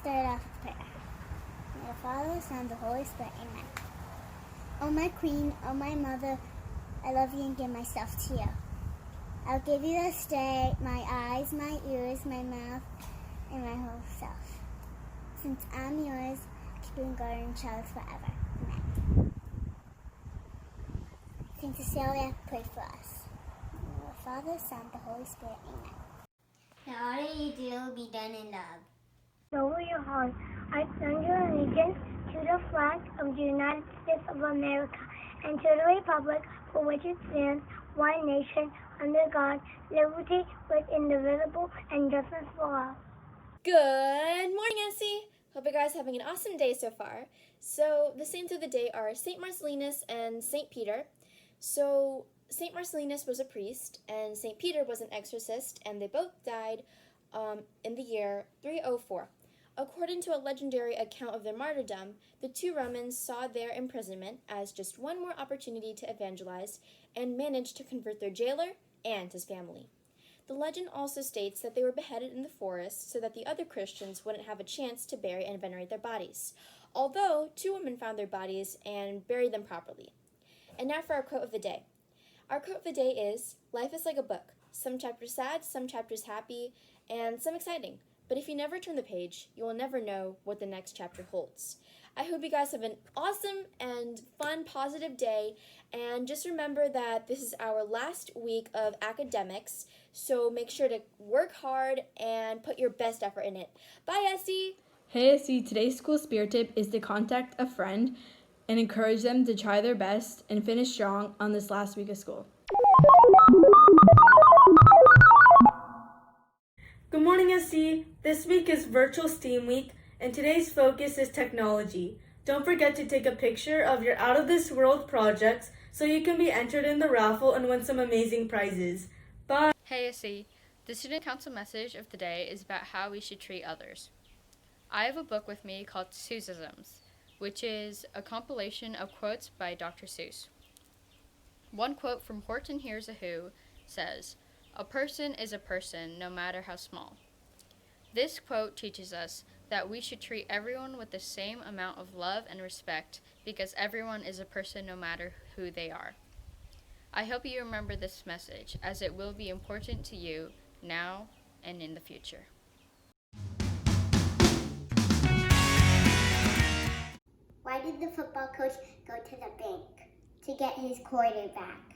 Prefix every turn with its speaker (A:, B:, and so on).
A: start off with prayer. In the Father, the Son, the Holy Spirit. Amen. O my Queen, O my Mother, I love you and give myself to you. I'll give you this day my eyes, my ears, my mouth, and my whole self. Since I'm yours, keep you in guardian child forever. Amen. Saint Cecilia, pray for us. In the Father, Son, the Holy Spirit. Amen.
B: Now all that you do be done in love.
C: Lower your heart. I pledge allegiance to the flag of the United States of America and to the republic for which it stands, one nation, under God, liberty with indivisible and justice for all.
D: Good morning, Essie! Hope you guys are having an awesome day so far. So the saints of the day are Saint Marcellinus and Saint Peter. So Saint Marcellinus was a priest and Saint Peter was an exorcist, and they both died in the year 304. According to a legendary account of their martyrdom, the two Romans saw their imprisonment as just one more opportunity to evangelize and managed to convert their jailer and his family. The legend also states that they were beheaded in the forest so that the other Christians wouldn't have a chance to bury and venerate their bodies, although two women found their bodies and buried them properly. And now for our quote of the day. Our quote of the day is, "Life is like a book, some chapters sad, some chapters happy, and some exciting. But if you never turn the page, you will never know what the next chapter holds." I hope you guys have an awesome and fun, positive day, and just remember that this is our last week of academics, so make sure to work hard and put your best effort in it. Bye, Essie!
E: Hey Essie, today's school spirit tip is to contact a friend and encourage them to try their best and finish strong on this last week of school.
F: Good morning, SC. This week is Virtual STEAM Week, and today's focus is technology. Don't forget to take a picture of your out-of-this-world projects so you can be entered in the raffle and win some amazing prizes. Bye!
G: Hey SC, the student council message of the day is about how we should treat others. I have a book with me called Seussisms, which is a compilation of quotes by Dr. Seuss. One quote from Horton Hears a Who says, "A person is a person, no matter how small." This quote teaches us that we should treat everyone with the same amount of love and respect because everyone is a person no matter who they are. I hope you remember this message as it will be important to you now and in the future.
B: Why did the football coach go to the bank? To get his quarterback.